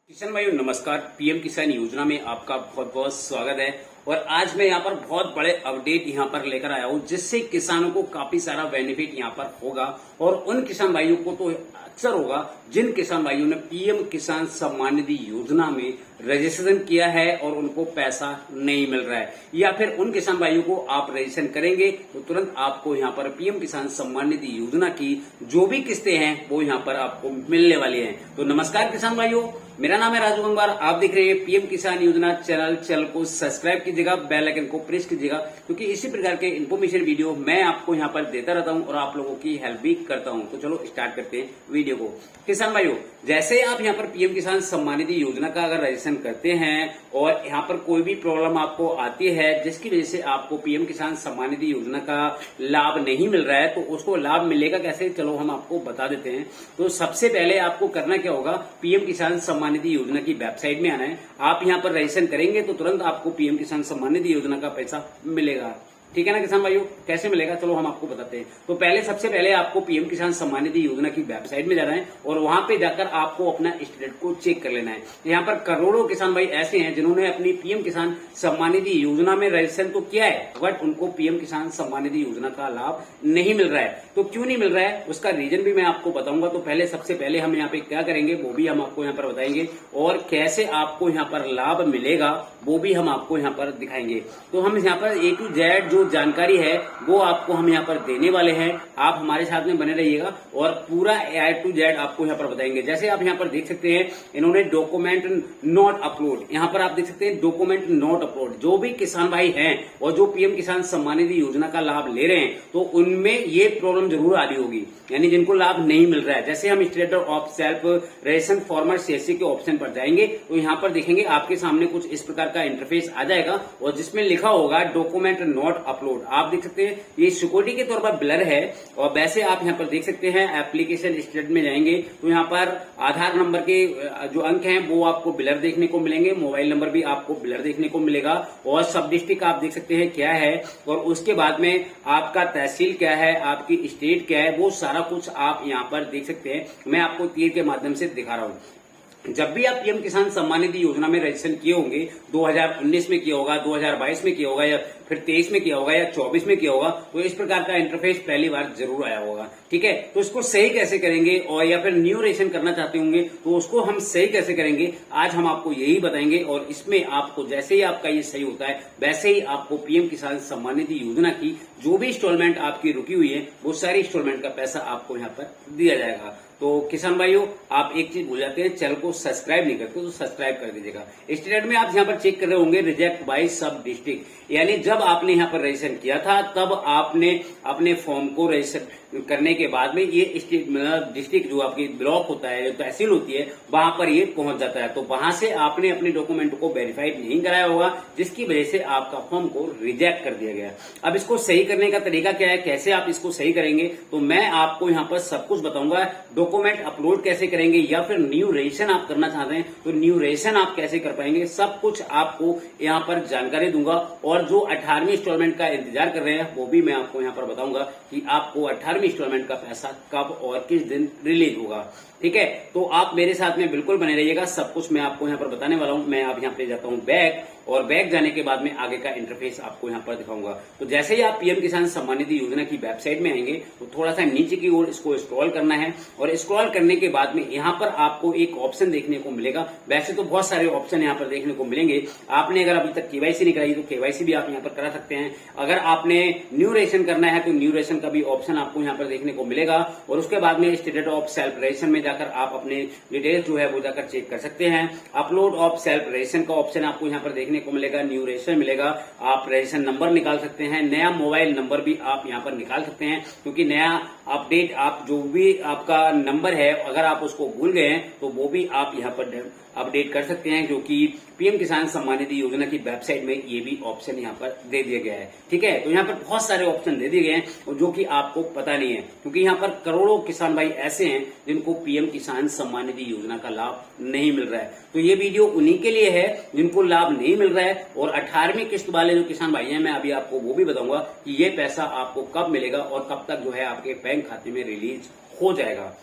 किसान भाइयों नमस्कार। पीएम किसान योजना में आपका बहुत बहुत स्वागत है। और आज मैं यहाँ पर बहुत बड़े अपडेट यहाँ पर लेकर आया हूँ जिससे किसानों को काफी सारा बेनिफिट यहाँ पर होगा। और उन किसान भाइयों को तो अक्सर होगा जिन किसान भाइयों ने पीएम किसान सम्मान निधि योजना में रजिस्ट्रेशन किया है और उनको पैसा नहीं मिल रहा है, या फिर उन किसान भाइयों को आप रजिस्ट्रेशन करेंगे तो तुरंत आपको यहाँ पर पीएम किसान सम्मान निधि योजना की जो भी किस्तें हैं वो यहाँ पर आपको मिलने वाली हैं। तो नमस्कार किसान भाइयों, मेरा नाम है राजू गंगवार। आप देख रहे हैं पीएम किसान योजना चैनल को सब्सक्राइब कीजिएगा, बेल आइकन को प्रेस कीजिएगा, क्योंकि इसी प्रकार के इन्फॉर्मेशन वीडियो मैं आपको यहाँ पर देता रहता हूँ और आप लोगों की हेल्प भी करता हूँ। तो चलो स्टार्ट करते हैं वीडियो को। किसान भाइयों, जैसे आप यहाँ पर पीएम किसान सम्मान निधि योजना का अगर रजिस्ट्रेशन करते हैं और यहाँ पर कोई भी प्रॉब्लम आपको आती है जिसकी वजह से आपको पीएम किसान सम्मान निधि योजना का लाभ नहीं मिल रहा है, तो उसको लाभ मिलेगा कैसे, चलो हम आपको बता देते हैं। तो सबसे पहले आपको करना क्या होगा, पीएम किसान सम्मान निधि योजना की वेबसाइट में आना है। आप यहाँ पर रजिस्ट्रेशन करेंगे तो तुरंत आपको पीएम किसान सम्मान निधि योजना का पैसा मिलेगा। ठीक है ना किसान भाइयों, कैसे मिलेगा चलो हम आपको बताते हैं। तो सबसे पहले आपको पीएम किसान सम्मान निधि योजना की वेबसाइट में जाना है और वहां पे जाकर आपको अपना स्टेटस को चेक कर लेना है। यहाँ पर करोड़ों किसान भाई ऐसे हैं जिन्होंने अपनी पीएम किसान सम्मान निधि योजना में रजिस्ट्रेशन तो किया है बट उनको पीएम किसान सम्मान निधि योजना का लाभ नहीं मिल रहा है। तो क्यों नहीं मिल रहा है उसका रीजन भी मैं आपको बताऊंगा। तो सबसे पहले हम यहाँ पे क्या करेंगे वो भी हम आपको यहाँ पर बताएंगे और कैसे आपको यहाँ पर लाभ मिलेगा वो भी हम आपको यहाँ पर दिखाएंगे। तो हम यहाँ पर A to Z जो जानकारी है वो आपको हम यहाँ पर देने वाले हैं। आप हमारे साथ में बने रहिएगा और पूरा A to Z आपको यहाँ पर बताएंगे। जैसे आप यहाँ पर देख सकते हैं इन्होंने डॉक्यूमेंट नॉट अपलोड, यहाँ पर आप देख सकते हैं डॉक्यूमेंट नॉट अपलोड। जो भी किसान भाई हैं और जो पीएम किसान सम्मान निधि योजना का लाभ ले रहे हैं तो उनमें ये प्रॉब्लम जरूर आ रही होगी, यानी जिनको लाभ नहीं मिल रहा है। जैसे हम status of self registration farmer CSC के ऑप्शन पर जाएंगे तो यहाँ पर देखेंगे आपके सामने कुछ इस प्रकार का इंटरफेस आ जाएगा और जिसमें लिखा होगा डॉक्यूमेंट नॉट अपलोड। आप देख सकते हैं ये सिक्योरिटी के तौर पर ब्लर है और वैसे आप यहाँ पर देख सकते हैं एप्लीकेशन स्टेट में जाएंगे तो यहाँ पर आधार नंबर के जो अंक हैं वो आपको ब्लर देखने को मिलेंगे, मोबाइल नंबर भी आपको ब्लर देखने को मिलेगा और सब डिस्ट्रिक्ट आप देख सकते हैं क्या है और उसके बाद में आपका तहसील क्या है, आपकी स्टेट क्या है, वो सारा कुछ आप यहाँ पर देख सकते हैं। मैं आपको तीर के माध्यम से दिखा रहा हूँ। जब भी आप पीएम किसान सम्मान निधि योजना में रजिस्ट्रेशन किए होंगे, 2019 में किया होगा, 2022 में किया होगा या फिर 23 में किया होगा या 24 में किया होगा, तो इस प्रकार का इंटरफेस पहली बार जरूर आया होगा। ठीक है, तो इसको सही कैसे करेंगे और या फिर न्यू रजिस्ट्रेशन करना चाहते होंगे तो उसको हम सही कैसे करेंगे आज हम आपको यही बताएंगे। और इसमें आपको जैसे ही आपका ये सही होता है वैसे ही आपको पीएम किसान सम्मान निधि योजना की जो भी इंस्टॉलमेंट आपकी रुकी हुई है वो सारी इंस्टॉलमेंट का पैसा आपको यहाँ पर दिया जाएगा। तो किसान भाइयों, आप एक चीज भूल जाते हैं, चैनल को सब्सक्राइब नहीं करते तो सब्सक्राइब कर दीजिएगा। स्टेट में आप यहाँ पर चेक कर रहे होंगे रिजेक्ट बाय सब डिस्ट्रिक्ट, यानी जब आपने यहाँ पर रजिस्ट्रेशन किया था तब आपने अपने फॉर्म को रजिस्टर करने के बाद में ये स्टेट डिस्ट्रिक्ट जो आपकी ब्लॉक होता है, जो तहसील होती है, वहां पर ये पहुंच जाता है। तो वहां से आपने अपने डॉक्यूमेंट को वेरीफाइड नहीं कराया होगा जिसकी वजह से आपका फॉर्म को रिजेक्ट कर दिया गया। अब इसको सही करने का तरीका क्या है, कैसे आप इसको सही करेंगे, तो मैं आपको यहाँ पर सब कुछ बताऊंगा। डॉक्यूमेंट अपलोड कैसे करेंगे या फिर न्यू रजिस्ट्रेशन आप करना चाहते हैं तो न्यू रजिस्ट्रेशन आप कैसे कर पाएंगे, सब कुछ आपको यहाँ पर जानकारी दूंगा। और जो 18वीं इंस्टॉलमेंट का इंतजार कर रहे हैं वो भी मैं आपको यहाँ पर बताऊंगा कि आपको 18वीं इंस्टॉलमेंट का पैसा कब और किस दिन रिलीज होगा। ठीक है, तो आप मेरे साथ में बिल्कुल बने रहिएगा, सब कुछ मैं आपको यहाँ पर बताने वाला हूँ। मैं आप यहाँ पे जाता हूँ बैक, और बैक जाने के बाद में आगे का इंटरफेस आपको यहाँ पर दिखाऊंगा। तो जैसे ही आप पीएम किसान सम्मान निधि योजना की वेबसाइट में आएंगे तो थोड़ा सा नीचे की ओर इसको स्क्रॉल करना है और स्क्रॉल करने के बाद में यहाँ पर आपको एक ऑप्शन देखने को मिलेगा। वैसे तो बहुत सारे ऑप्शन यहाँ पर देखने को मिलेंगे। आपने अगर अभी तक केवाईसी नहीं कराई तो केवाईसी भी आप यहाँ पर करा सकते हैं। अगर आपने न्यू रजिस्ट्रेशन करना है तो न्यू रजिस्ट्रेशन का भी ऑप्शन आपको यहाँ पर देखने को मिलेगा और उसके बाद में स्टेटस ऑफ सेल्फ रजिस्ट्रेशन में जाकर आप अपने डिटेल्स जो है वो जाकर चेक कर सकते हैं। अपलोड ऑफ सेल्फ रजिस्ट्रेशन का ऑप्शन आपको यहाँ पर देखने को मिलेगा, न्यू रजिस्ट्रेशन मिलेगा, आप रजिस्ट्रेशन नंबर निकाल सकते हैं, नया मोबाइल नंबर भी आप यहाँ पर निकाल सकते हैं, क्योंकि नया अपडेट आप जो भी आपका नंबर है अगर आप उसको भूल गए हैं तो वो भी आप यहाँ पर अपडेट कर सकते हैं, जो कि पीएम किसान सम्मान निधि योजना की वेबसाइट में ये भी ऑप्शन यहाँ पर दे दिया गया है। ठीक है, तो यहाँ पर बहुत सारे ऑप्शन दे दिए गए हैं जो कि आपको पता नहीं है, क्योंकि यहाँ पर करोड़ों किसान भाई ऐसे हैं जिनको पीएम किसान सम्मान निधि योजना का लाभ नहीं मिल रहा है। तो ये वीडियो उन्हीं के लिए है जिनको लाभ नहीं मिल रहा है। और 18वीं किस्त वाले जो किसान भाई हैं मैं अभी आपको वो भी बताऊंगा कि ये पैसा आपको कब मिलेगा और कब तक जो है आपके बैंक खाते में रिलीज हो जाएगा।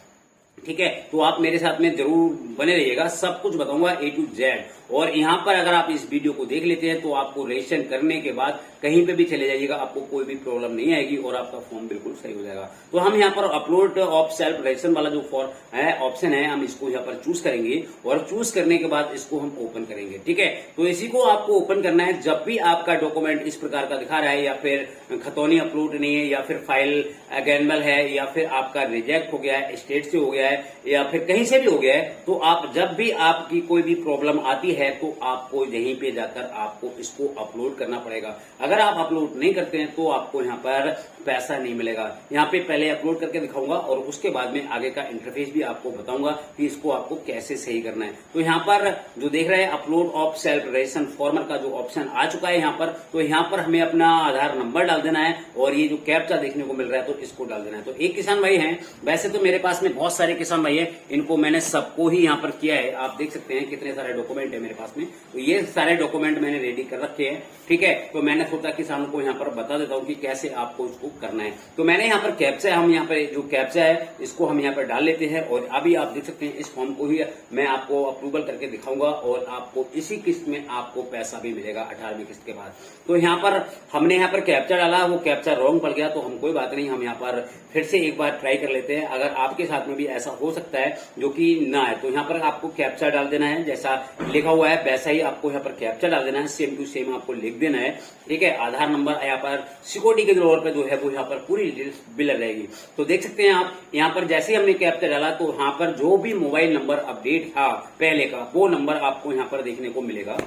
ठीक है, तो आप मेरे साथ में जरूर बने रहिएगा, सब कुछ बताऊंगा A to Z। और यहाँ पर अगर आप इस वीडियो को देख लेते हैं तो आपको रजिस्ट्रेशन करने के बाद कहीं पे भी चले जाइएगा, आपको कोई भी प्रॉब्लम नहीं आएगी और आपका फॉर्म बिल्कुल सही हो जाएगा। तो हम यहाँ पर अपलोड ऑफ सेल्फ रजिस्ट्रेशन वाला जो फॉर्म है ऑप्शन है, हम इसको यहाँ पर चूज करेंगे और चूज करने के बाद इसको हम ओपन करेंगे। ठीक है, तो इसी को आपको ओपन करना है जब भी आपका डॉक्यूमेंट इस प्रकार का दिखा रहा है, या फिर खतौनी अपलोड नहीं है, या फिर फाइल अगेनबल है, या फिर आपका रिजेक्ट हो गया है, स्टेट से हो गया है, या फिर कहीं से भी हो गया है, तो आप जब भी आपकी कोई भी प्रॉब्लम आती है तो आपको यहीं पे जाकर आपको इसको अपलोड करना पड़ेगा। अगर आप अपलोड नहीं करते हैं तो आपको यहाँ पर पैसा नहीं मिलेगा। यहाँ पे पहले अपलोड करके दिखाऊंगा और उसके बाद में आगे का इंटरफेस भी आपको बताऊंगा कि इसको आपको कैसे सही करना है। तो यहाँ पर जो देख रहे हैं upload of self registration farmer का जो ऑप्शन आ चुका है यहाँ पर, तो यहाँ पर हमें अपना आधार नंबर डाल देना है और ये जो कैप्चा देखने को मिल रहा है तो इसको डाल देना है। तो एक किसान भाई हैं, वैसे तो मेरे पास में बहुत सारे किसान भाई हैं, इनको मैंने सबको ही यहाँ पर किया है। आप देख सकते हैं कितने सारे डॉक्यूमेंट है मेरे पास में, तो ये सारे डॉक्यूमेंट मैंने रेडी कर रखे हैं। ठीक है, तो मैंने सोचा किसानों को यहाँ पर बता देता हूँ कि कैसे आपको इसको करना है। तो मैंने यहाँ पर कैप्चा, हम यहाँ पर जो कैप्चा है इसको हम यहाँ पर डाल लेते हैं और अभी आप देख सकते हैं इस फॉर्म को ही मैं आपको अप्रूवल करके दिखाऊंगा और आपको इसी किस्त में आपको पैसा भी मिलेगा 18वीं किस्त के बाद। तो यहाँ पर हमने यहाँ पर कैप्चा डाला, वो कैप्चा रॉन्ग पड़ गया तो हम कोई बात नहीं, हम यहाँ पर फिर से एक बार ट्राई कर लेते हैं। अगर आपके साथ में भी ऐसा हो सकता है जो कि ना है, तो यहाँ पर आपको कैप्चा डाल देना है, जैसा लिखा हुआ है वैसा ही आपको यहाँ पर कैप्चा डाल देना है, सेम टू सेम आपको लिख देना है। ठीक है, आधार नंबर यहाँ पर सिक्योरिटी के तौर पर जो है वो यहाँ पर पूरी डिटेल्स बिलर रहेगी। तो देख सकते हैं आप यहाँ पर जैसे ही हमने कैप्चा डाला तो यहाँ पर जो भी मोबाइल नंबर अपडेट था पहले का वो नंबर आपको यहाँ पर देखने को मिलेगा।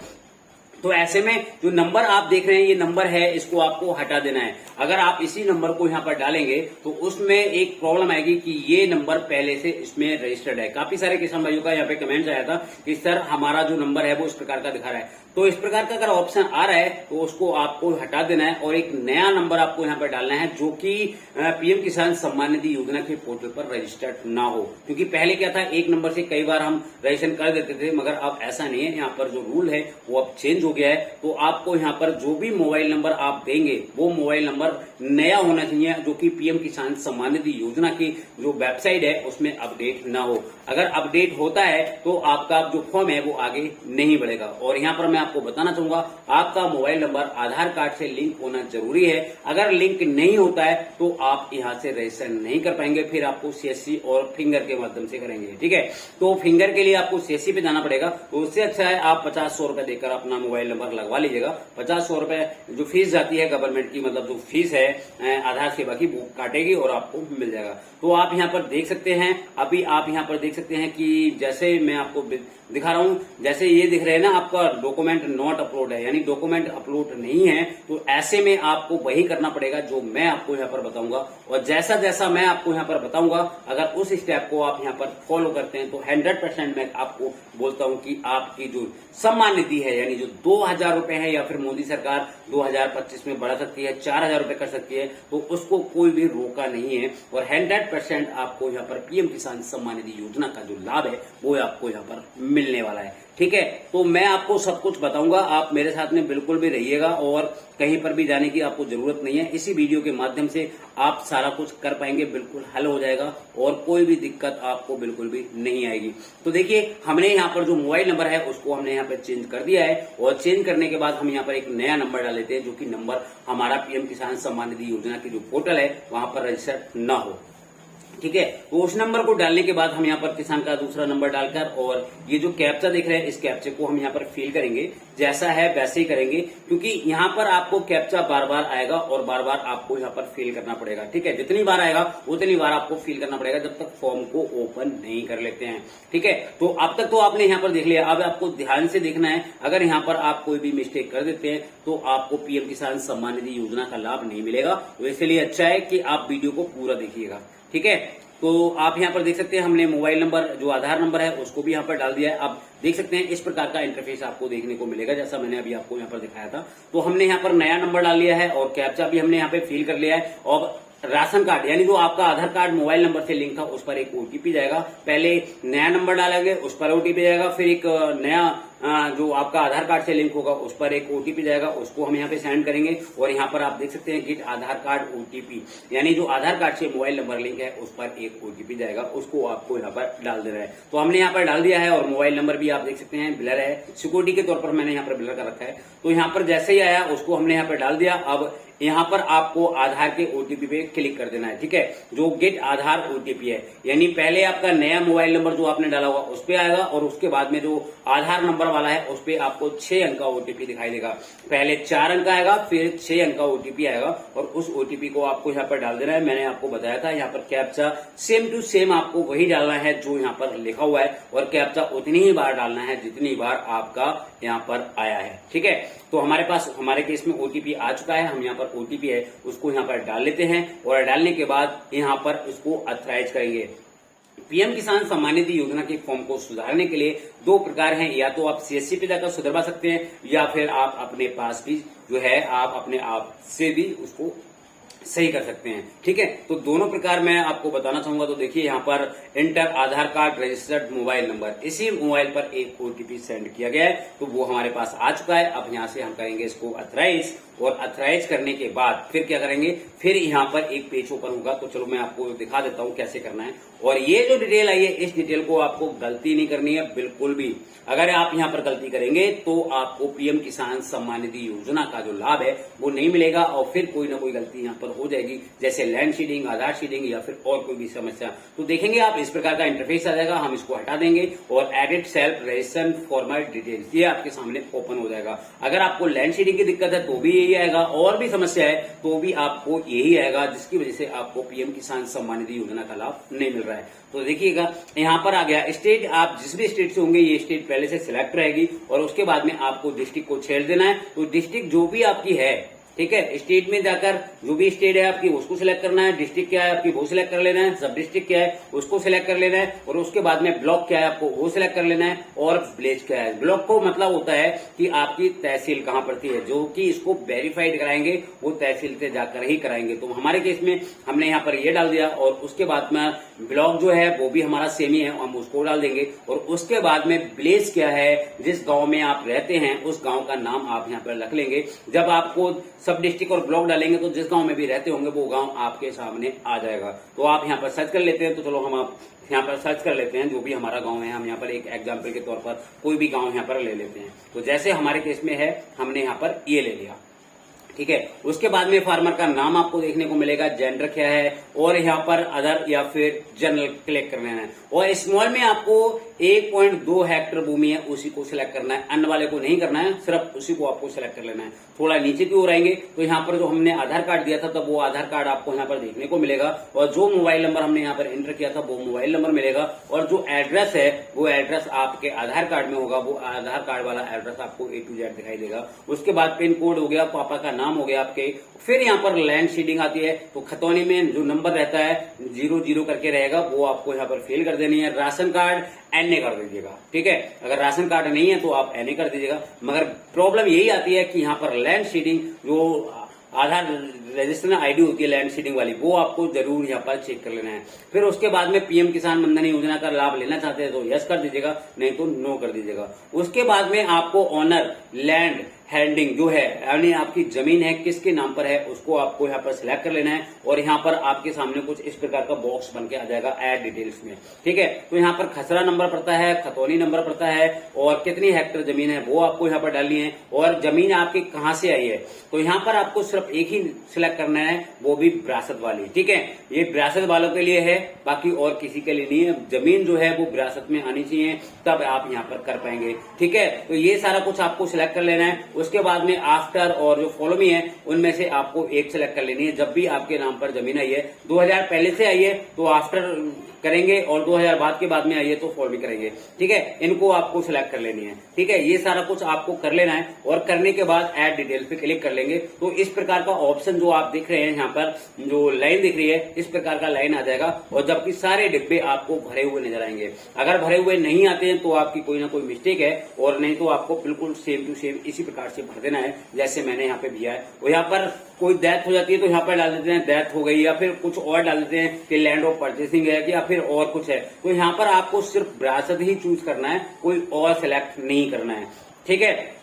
तो ऐसे में जो नंबर आप देख रहे हैं ये नंबर है, इसको आपको हटा देना है। अगर आप इसी नंबर को यहाँ पर डालेंगे तो उसमें एक प्रॉब्लम आएगी कि ये नंबर पहले से इसमें रजिस्टर्ड है। काफी सारे किसान भाइयों का यहाँ पे कमेंट आया था कि सर हमारा जो नंबर है वो इस प्रकार का दिखा रहा है। तो इस प्रकार का अगर ऑप्शन आ रहा है तो उसको आपको हटा देना है और एक नया नंबर आपको यहाँ पर डालना है जो कि पीएम किसान सम्मान निधि योजना के पोर्टल पर रजिस्टर्ड ना हो। क्योंकि पहले क्या था, एक नंबर से कई बार हम रजिस्ट्रेशन कर देते थे, मगर अब ऐसा नहीं है। यहाँ पर जो रूल है वो अब चेंज हो गया है। तो आपको यहाँ पर जो भी मोबाइल नंबर आप देंगे वो मोबाइल नंबर नया होना चाहिए, जो कि पीएम किसान सम्मान निधि योजना की जो वेबसाइट है उसमें अपडेट ना हो। अगर अपडेट होता है तो आपका जो फॉर्म है वो आगे नहीं बढ़ेगा। और यहाँ पर मैं आपको बताना चाहूंगा आपका मोबाइल नंबर आधार कार्ड से लिंक होना जरूरी है। अगर लिंक नहीं होता है तो आप यहाँ से रजिस्टर नहीं कर पाएंगे, फिर आपको सीएससी और फिंगर के माध्यम से करेंगे। ठीक है, तो फिंगर के लिए आपको सीएससी पे जाना पड़ेगा। तो उससे अच्छा है आप 50-100 रुपए देकर अपना मोबाइल नंबर लगवा लीजिएगा। 50-100 रुपए जो फीस जाती है गवर्नमेंट की, मतलब जो फीस है आधार सेवा की, वो काटेगी और आपको मिल जाएगा। तो आप यहाँ पर देख सकते हैं, अभी आप यहाँ पर देख सकते हैं कि जैसे मैं आपको दिखा रहा हूं, जैसे ये दिख रहे हैं ना, आपका डॉक्यूमेंट नॉट अपलोड है, यानी डॉक्यूमेंट अपलोड नहीं है। तो ऐसे में आपको वही करना पड़ेगा जो मैं आपको यहाँ पर बताऊंगा। और जैसा जैसा मैं आपको यहाँ पर बताऊंगा, अगर उस स्टेप को आप यहाँ पर फॉलो करते हैं तो 100% मैं आपको बोलता हूं कि आपकी जो सम्मान निधि है, यानी जो 2000 रुपए है, या फिर मोदी सरकार 2025 में बढ़ा सकती है, 4000 रुपए कर सकती है, तो उसको कोई भी रोका नहीं है। और 100% आपको यहाँ पर पीएम किसान सम्मान निधि योजना का जो लाभ है वो आपको यहाँ पर मिलने वाला है। ठीक है, तो मैं आपको सब कुछ बताऊंगा, आप मेरे साथ में बिल्कुल भी रहिएगा और कहीं पर भी जाने की आपको जरूरत नहीं है। इसी वीडियो के माध्यम से आप सारा कुछ कर पाएंगे, बिल्कुल हल हो जाएगा और कोई भी दिक्कत आपको बिल्कुल भी नहीं आएगी। तो देखिए, हमने यहाँ पर जो मोबाइल नंबर है उसको हमने यहाँ पर चेंज कर दिया है और चेंज करने के बाद हम यहाँ पर एक नया नंबर डाल लेते हैं, जो कि नंबर हमारा पीएम किसान सम्मान निधि योजना की जो पोर्टल है वहां पर रजिस्टर्ड न हो। ठीक है, तो उस नंबर को डालने के बाद हम यहाँ पर किसान का दूसरा नंबर डालकर और ये जो कैप्चा देख रहे हैं इस कैप्चे को हम यहाँ पर फिल करेंगे, जैसा है वैसे ही करेंगे, क्योंकि यहाँ पर आपको कैप्चा बार बार आएगा और बार बार आपको यहाँ पर फिल करना पड़ेगा। ठीक है, जितनी बार आएगा उतनी बार आपको फिल करना पड़ेगा जब तक फॉर्म को ओपन नहीं कर लेते हैं। ठीक है, तो अब तक तो आपने यहाँ पर देख लिया, अब आपको ध्यान से देखना है। अगर यहाँ पर आप कोई भी मिस्टेक कर देते हैं तो आपको पीएम किसान सम्मान निधि योजना का लाभ नहीं मिलेगा। तो इसलिए अच्छा है कि आप वीडियो को पूरा देखिएगा। ठीक है, तो आप यहाँ पर देख सकते हैं हमने मोबाइल नंबर जो आधार नंबर है उसको भी यहाँ पर डाल दिया है। आप देख सकते हैं इस प्रकार का इंटरफेस आपको देखने को मिलेगा, जैसा मैंने अभी आपको यहाँ पर दिखाया था। तो हमने यहाँ पर नया नंबर डाल लिया है और कैप्चा भी हमने यहाँ पे फिल कर लिया है। और राशन कार्ड यानी जो आपका आधार कार्ड मोबाइल नंबर से लिंक था उस पर एक ओटीपी जाएगा। पहले नया नंबर डालेंगे उस पर ओटीपी जाएगा, फिर एक नया जो आपका आधार कार्ड से लिंक होगा उस पर एक ओटीपी जाएगा, उसको हम यहाँ पे सेंड करेंगे। और यहाँ पर आप देख सकते हैं गेट आधार कार्ड ओटीपी, यानी जो आधार कार्ड से मोबाइल नंबर लिंक है उस पर एक ओटीपी जाएगा, उसको आपको यहाँ पर डाल देना है। तो हमने यहाँ पर डाल दिया है और मोबाइल नंबर भी आप देख सकते हैं ब्लर है, सिक्योरिटी के तौर पर मैंने यहाँ पर ब्लर कर रखा है। तो यहाँ पर जैसे ही आया उसको हमने यहाँ पर डाल दिया। अब यहाँ पर आपको आधार के ओटीपी पे क्लिक कर देना है, ठीक है, जो गेट आधार ओटीपी है, यानी पहले आपका नया मोबाइल नंबर जो आपने डाला होगा उस पे आएगा और उसके बाद में जो आधार नंबर वाला है उस पे आपको 6 अंक का ओटीपी दिखाई देगा। पहले 4 अंक आएगा फिर 6 अंक का ओटीपी आएगा और उस ओटीपी को आपको यहाँ पर डाल देना है। मैंने आपको बताया था यहाँ पर कैप्चा सेम टू सेम आपको वही डालना है जो यहाँ पर लिखा हुआ है और कैप्चा उतनी ही बार डालना है जितनी बार आपका यहाँ पर आया है, ठीक है। तो हमारे पास हमारे केस में ओटीपी आ चुका है, हम यहाँ पर ओटीपी है उसको यहाँ पर डाल लेते हैं और डालने के बाद यहाँ पर उसको ऑथराइज करेंगे। पीएम किसान सम्मान निधि योजना के फॉर्म को सुधारने के लिए 2 प्रकार हैं, या तो आप सीएससी पे जाकर सुधरवा सकते हैं या फिर आप अपने पास भी जो है आप अपने आप से भी उसको सही कर सकते हैं, ठीक है। तो दोनों प्रकार मैं आपको बताना चाहूंगा। तो देखिए यहाँ पर इंटर आधार कार्ड रजिस्टर्ड मोबाइल नंबर, इसी मोबाइल पर एक ओटीपी सेंड किया गया है, तो वो हमारे पास आ चुका है। अब यहाँ से हम करेंगे इसको ऑथराइज और ऑथराइज करने के बाद फिर क्या करेंगे, फिर यहाँ पर एक पेज ओपन होगा। तो चलो मैं आपको दिखा देता हूँ कैसे करना है। और ये जो डिटेल आई है इस डिटेल को आपको गलती नहीं करनी है बिल्कुल भी। अगर आप यहाँ पर गलती करेंगे तो आपको पीएम किसान सम्मान निधि योजना का जो लाभ है वो नहीं मिलेगा और फिर कोई ना कोई गलती यहाँ पर हो जाएगी, जैसे लैंड शीडिंग, आधार शीडिंग या फिर और कोई भी समस्या। तो देखेंगे आप इस प्रकार का इंटरफेस आ जाएगा, हम इसको हटा देंगे और edit self registration format details ये आपके सामने ओपन हो जाएगा। अगर आपको लैंड शीडिंग की दिक्कत है तो भी यही आएगा, और भी समस्या है तो भी आपको यही आएगा, जिसकी वजह से आपको पीएम किसान सम्मान निधि योजना का लाभ नहीं मिल रहा है। तो देखिएगा यहाँ पर आ गया स्टेट, आप जिस भी स्टेट से होंगे ये स्टेट पहले से सिलेक्ट रहेगी और उसके बाद में आपको डिस्ट्रिक्ट को छेड़ देना है। तो डिस्ट्रिक्ट जो भी आपकी है, ठीक है, स्टेट में जाकर जो भी स्टेट है आपकी उसको सिलेक्ट करना है, डिस्ट्रिक्ट क्या है आपकी वो सिलेक्ट कर लेना है, सब डिस्ट्रिक्ट क्या है उसको सिलेक्ट कर लेना है और उसके बाद में ब्लॉक क्या है आपको वो सिलेक्ट कर लेना है और विलेज क्या है। ब्लॉक को मतलब होता है कि आपकी तहसील कहाँ पड़ती है, जो कि इसको वेरीफाइड कराएंगे वो तहसील से जाकर ही कराएंगे। तो हमारे केस में हमने यहाँ पर ये डाल दिया और उसके बाद में ब्लॉक जो है वो भी हमारा सेम ही है, हम उसको डाल देंगे और उसके बाद में विलेज क्या है, जिस गाँव में आप रहते हैं उस गाँव का नाम आप यहाँ पर रख लेंगे। जब आपको सब डिस्ट्रिक्ट और ब्लॉक डालेंगे तो जिस गांव में भी रहते होंगे वो गांव आपके सामने आ जाएगा। तो आप यहां पर सर्च कर लेते हैं। तो चलो हम आप यहां पर सर्च कर लेते हैं जो भी हमारा गांव है, हम यहां पर एक एग्जांपल के तौर पर कोई भी गांव यहां पर ले लेते हैं। तो जैसे हमारे केस में है हमने यहां पर ये ले लिया, ठीक है। उसके बाद में फार्मर का नाम आपको देखने को मिलेगा, जेंडर क्या है और यहाँ पर अदर या फिर जनरल क्लिक कर लेना है। और स्मॉल में आपको 1.2 हेक्टेयर भूमि है उसी को सिलेक्ट करना है, अन्य वाले को नहीं करना है, सिर्फ उसी को आपको सिलेक्ट कर लेना है। थोड़ा नीचे की ओर आएंगे तो यहाँ पर जो हमने आधार कार्ड दिया था तब वो आधार कार्ड आपको यहाँ पर देखने को मिलेगा और जो मोबाइल नंबर हमने यहाँ पर एंटर किया था वो मोबाइल नंबर मिलेगा और जो एड्रेस है वो एड्रेस आपके आधार कार्ड में होगा, वो आधार कार्ड वाला एड्रेस आपको A to Z दिखाई देगा। उसके बाद पिन कोड हो गया, पापा का नाम हो गया आपके, फिर यहाँ पर लैंड शीडिंग आती है। तो खतौनी में जो नंबर रहता है 00 करके रहेगा वो आपको यहाँ पर फिल कर देनी है। राशन कार्ड NA कर दीजिएगा, ठीक है। अगर राशन कार्ड नहीं है तो आप NA कर दीजिएगा। मगर प्रॉब्लम यही आती है कि यहाँ पर लैंड शीडिंग जो आधार रजिस्ट्रेशन आईडी होती है लैंड शीडिंग वाली, वो आपको जरूर यहाँ पर चेक कर लेना है। फिर उसके बाद में पीएम किसान मानधन योजना का लाभ लेना चाहते हैं तो यस कर दीजिएगा, नहीं तो नो कर दीजिएगा। उसके बाद में आपको ऑनर लैंड हैंडिंग जो है यानी आपकी जमीन है किसके नाम पर है उसको आपको यहाँ पर सिलेक्ट कर लेना है और यहाँ पर आपके सामने कुछ इस प्रकार का बॉक्स बन के आ जाएगा ऐड डिटेल्स में, ठीक है। तो यहाँ पर खसरा नंबर पड़ता है, खतौनी नंबर पड़ता है और कितनी हेक्टेयर जमीन है वो आपको यहाँ पर डालनी है और जमीन आपकी कहाँ से आई है। तो यहाँ पर आपको सिर्फ एक ही सिलेक्ट करना है, वो भी विरासत वाली, ठीक है। ये विरासत वालों के लिए है, बाकी और किसी के लिए नहीं है। जमीन जो है वो विरासत में आनी चाहिए तब आप यहाँ पर कर पाएंगे, ठीक है। तो ये सारा कुछ आपको सिलेक्ट कर लेना है। उसके बाद में आफ्टर और जो फॉलो मी है उनमें से आपको एक सिलेक्ट कर लेनी है। जब भी आपके नाम पर जमीन आई है, 2000 पहले से आई है तो आफ्टर करेंगे और 2000 बाद के बाद में आई है तो फॉलो मी करेंगे, ठीक है। इनको आपको सिलेक्ट कर लेनी है, ठीक है। ये सारा कुछ आपको कर लेना है और करने के बाद ऐड डिटेल्स पे क्लिक कर लेंगे तो इस प्रकार का ऑप्शन जो आप देख रहे हैं यहाँ पर जो लाइन दिख रही है इस प्रकार का लाइन आ जाएगा और जबकि सारे डिब्बे आपको भरे हुए नजर आएंगे। अगर भरे हुए नहीं आते हैं तो आपकी कोई ना कोई मिस्टेक है और नहीं तो आपको बिल्कुल सेम टू सेम इसी प्रकार से भर देना है जैसे मैंने यहाँ पे दिया है। और यहाँ पर कोई डेथ हो जाती है तो यहाँ पर डाल देते हैं डेथ हो गई, या फिर कुछ और डाल देते हैं कि लैंड ऑफ परचेसिंग है, या फिर और कुछ है। तो यहाँ पर आपको सिर्फ विरासत ही चूज करना है, कोई और सिलेक्ट नहीं करना है, ठीक है।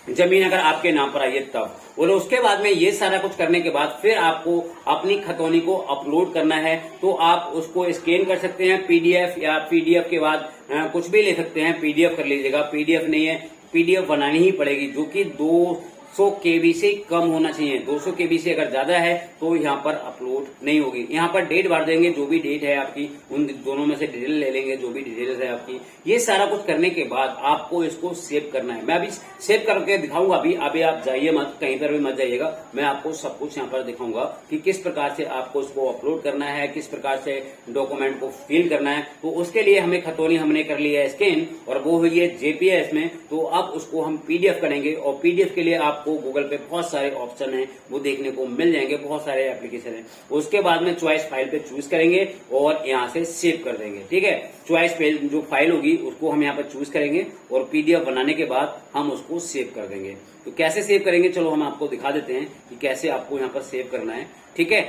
जमीन अगर आपके नाम पर आई है तब, और उसके बाद में ये सारा कुछ करने के बाद फिर आपको अपनी खतौनी को अपलोड करना है। तो आप उसको स्कैन कर सकते हैं पीडीएफ, या पीडीएफ के बाद कुछ भी ले सकते हैं, पीडीएफ कर लीजिएगा। पीडीएफ नहीं है, पीडीएफ बनानी ही पड़ेगी, जो कि 200 केबी से कम होना चाहिए। 200 केबी से अगर ज्यादा है तो यहाँ पर अपलोड नहीं होगी। यहाँ पर डेट भर देंगे, जो भी डेट है आपकी, उन दोनों में से डिटेल ले लेंगे, जो भी डिटेल्स है आपकी। ये सारा कुछ करने के बाद आपको इसको सेव करना है। मैं अभी सेव करके दिखाऊंगा। अभी आप जाइए मत, कहीं पर भी मत जाइएगा। मैं आपको सब कुछ यहाँ पर दिखाऊंगा कि किस प्रकार से आपको इसको अपलोड करना है, किस प्रकार से डॉक्यूमेंट को फिल करना है। तो उसके लिए हमें खतौनी हमने कर लिया है स्कैन, और वो हुई है जेपीएस में। तो अब उसको हम पीडीएफ करेंगे, और पीडीएफ के लिए आपको गूगल पे बहुत सारे ऑप्शन है, वो देखने को मिल जाएंगे, बहुत सारे एप्लीकेशन है। उसके बाद में चॉइस फाइल पे चूज करेंगे और यहाँ से सेव कर देंगे, ठीक है। चॉइस जो फाइल होगी उसको हम यहाँ पर चूज करेंगे, और पीडीएफ बनाने के बाद हम उसको सेव कर देंगे। तो कैसे सेव करेंगे, चलो हम आपको दिखा देते हैं कि कैसे आपको यहाँ पर सेव करना है, ठीक है।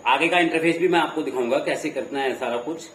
आगे का इंटरफेस भी मैं आपको दिखाऊंगा कैसे करना है सारा कुछ।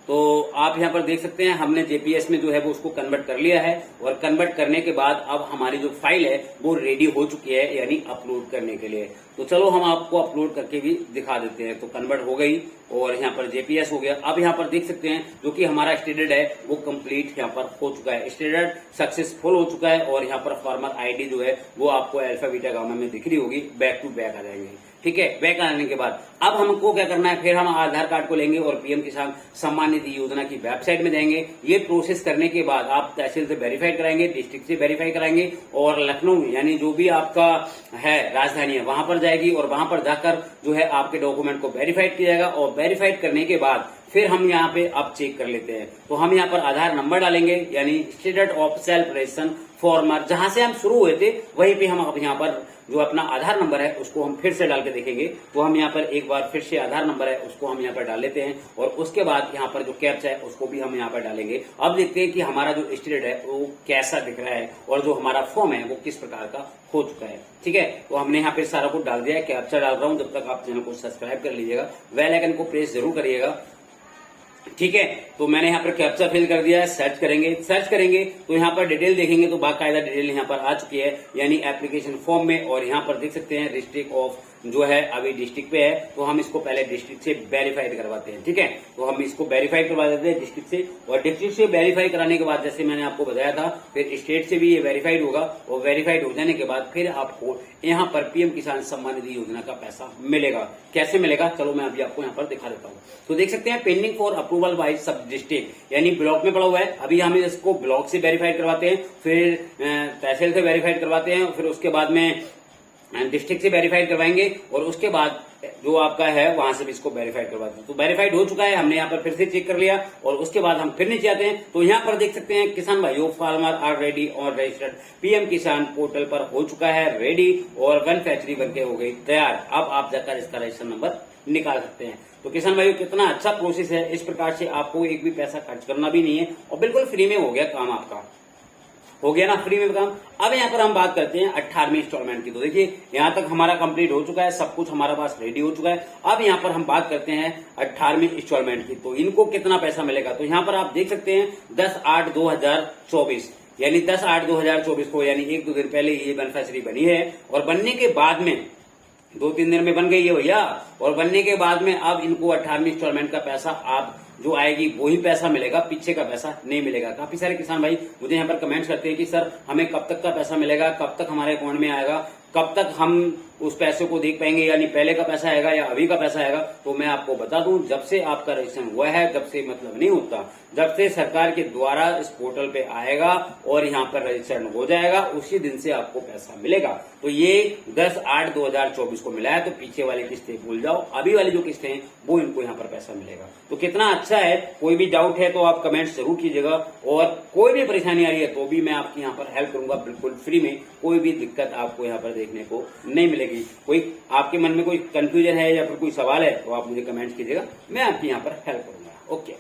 तो आप यहाँ पर देख सकते हैं हमने जेपीएस में जो है वो उसको कन्वर्ट कर लिया है, और कन्वर्ट करने के बाद अब हमारी जो फाइल है वो रेडी हो चुकी है, यानी अपलोड करने के लिए। तो चलो हम आपको अपलोड करके भी दिखा देते हैं। तो कन्वर्ट हो गई, और यहाँ पर जेपीएस हो गया। अब यहाँ पर देख सकते हैं जो कि हमारा स्टेटड है वो कंप्लीट यहाँ पर हो चुका है, स्टेटड सक्सेसफुल हो चुका है। और यहाँ पर फार्मर आईडी जो है वो आपको अल्फा बीटा गामा में दिख रही होगी। बैक टू बैक आ जाएंगे, ठीक है। बैक आने के बाद अब हमको क्या करना है, फिर हम आधार कार्ड को लेंगे और पीएम किसान सम्मान निधि योजना की वेबसाइट में जाएंगे। ये प्रोसेस करने के बाद आप तहसील से वेरीफाई कराएंगे, डिस्ट्रिक्ट से वेरीफाई कराएंगे, और लखनऊ यानी जो भी आपका है राजधानी है वहां पर जाएगी, और वहां पर जाकर जो है आपके डॉक्यूमेंट को वेरीफाइड किया जाएगा। और वेरीफाइड करने के बाद फिर हम यहाँ पे अब चेक कर लेते हैं। तो हम यहाँ पर आधार नंबर डालेंगे, यानी status of self registration farmer, जहां से हम शुरू हुए थे वहीं पे हम अब यहाँ पर जो अपना आधार नंबर है उसको हम फिर से डाल के देखेंगे। तो हम यहाँ पर एक बार फिर से आधार नंबर है उसको हम यहाँ पर डाल लेते हैं, और उसके बाद यहाँ पर जो कैप्चा है उसको भी हम यहाँ पर डालेंगे। अब देखते हैं कि हमारा जो स्टेटस है वो कैसा दिख रहा है, और जो हमारा फॉर्म है वो किस प्रकार का हो चुका है, ठीक है। तो हमने यहाँ पे सारा कुछ डाल दिया है, कैप्चा डाल रहा हूँ। जब तक आप चैनल को सब्सक्राइब कर लीजिएगा, बेल आइकन को प्रेस जरूर करिएगा, ठीक है। तो मैंने यहाँ पर कैप्चा फिल कर दिया है। सर्च करेंगे तो यहाँ पर डिटेल देखेंगे तो बाकायदा डिटेल यहाँ पर आ चुकी है, यानी एप्लीकेशन फॉर्म में। और यहाँ पर देख सकते हैं डिस्ट्रिक्ट ऑफ जो है अभी डिस्ट्रिक्ट पे है, तो हम इसको पहले डिस्ट्रिक्ट से वेरीफाइड करवाते हैं, ठीक है। तो हम इसको वेरीफाइड करवा देते हैं डिस्ट्रिक्ट से, और डिस्ट्रिक्ट से वेरीफाई कराने के बाद जैसे मैंने आपको बताया था, फिर स्टेट से भी ये वेरीफाइड होगा, और वेरीफाइड हो जाने के बाद फिर आपको यहाँ पर पीएम किसान सम्मान निधि योजना का पैसा मिलेगा। कैसे मिलेगा, चलो मैं अभी आपको यहाँ पर दिखा देता हूँ। तो देख सकते हैं पेंडिंग फॉर अप्रूवल बाय सब डिस्ट्रिक्ट, यानी ब्लॉक में पड़ा हुआ है। अभी हम इसको ब्लॉक से वेरीफाइड करवाते हैं, फिर तहसील से वेरीफाइड करवाते हैं, फिर उसके बाद में डिस्ट्रिक्ट से वेरीफाइड करवाएंगे, और उसके बाद जो आपका है वहां से भी इसको वेरीफाइड करवाते हैं। तो वेरीफाइड हो चुका है, हमने यहाँ पर फिर से चेक कर लिया, और उसके बाद हम फिर नीचे आते हैं। तो यहाँ पर देख सकते हैं किसान भाइयों, फार्मर आर रेडी और रजिस्टर्ड पीएम किसान पोर्टल पर हो चुका है रेडी, और बेनिफिशियरी बनके हो गई तैयार। अब आप जाकर इसका रजिस्ट्रेशन नंबर निकाल सकते हैं। तो किसान भाइयों कितना अच्छा प्रोसेस है, इस प्रकार से आपको एक भी पैसा खर्च करना भी नहीं है, और बिल्कुल फ्री में हो गया काम आपका, हो गया ना फ्री में काम। अब यहाँ पर हम बात करते हैं 18वीं इंस्टॉलमेंट की। तो देखिए यहाँ तक हमारा कंप्लीट हो चुका है, सब कुछ हमारा पास रेडी हो चुका है। अब यहाँ पर हम बात करते हैं 18वीं इंस्टॉलमेंट की। तो इनको कितना पैसा मिलेगा, तो यहाँ पर आप देख सकते हैं 10/8/2024, यानी 10/8/2024 को, यानी 1-2 दिन पहले ये बेनिफिशियरी बनी है, और बनने के बाद में 2-3 दिन में बन गई है भैया, और बनने के बाद में अब इनको 18वीं इंस्टॉलमेंट का पैसा आप जो आएगी वही पैसा मिलेगा, पीछे का पैसा नहीं मिलेगा। काफी सारे किसान भाई मुझे यहाँ पर कमेंट्स करते हैं कि सर हमें कब तक का पैसा मिलेगा, कब तक हमारे अकाउंट में आएगा, कब तक हम उस पैसे को देख पाएंगे, यानी पहले का पैसा आएगा या अभी का पैसा आएगा। तो मैं आपको बता दूं, जब से आपका रजिस्ट्रेशन हुआ है, जब से मतलब नहीं होता, जब से सरकार के द्वारा इस पोर्टल पे आएगा और यहाँ पर रजिस्ट्रेशन हो जाएगा, उसी दिन से आपको पैसा मिलेगा। तो ये 10/8/2024 को मिला है, तो पीछे वाली किस्तें भूल जाओ, अभी वाली जो किस्तें हैं वो इनको यहाँ पर पैसा मिलेगा। तो कितना अच्छा है। कोई भी डाउट है तो आप कमेंट जरूर कीजिएगा, और कोई भी परेशानी आ रही है तो भी मैं आपकी यहाँ पर हेल्प करूंगा बिल्कुल फ्री में। कोई भी दिक्कत आपको यहाँ पर देखने को नहीं मिलेगी। कोई आपके मन में कोई कंफ्यूजन है या फिर कोई सवाल है तो आप मुझे कमेंट कीजिएगा, मैं आपकी यहाँ पर हेल्प करूंगा। ओके।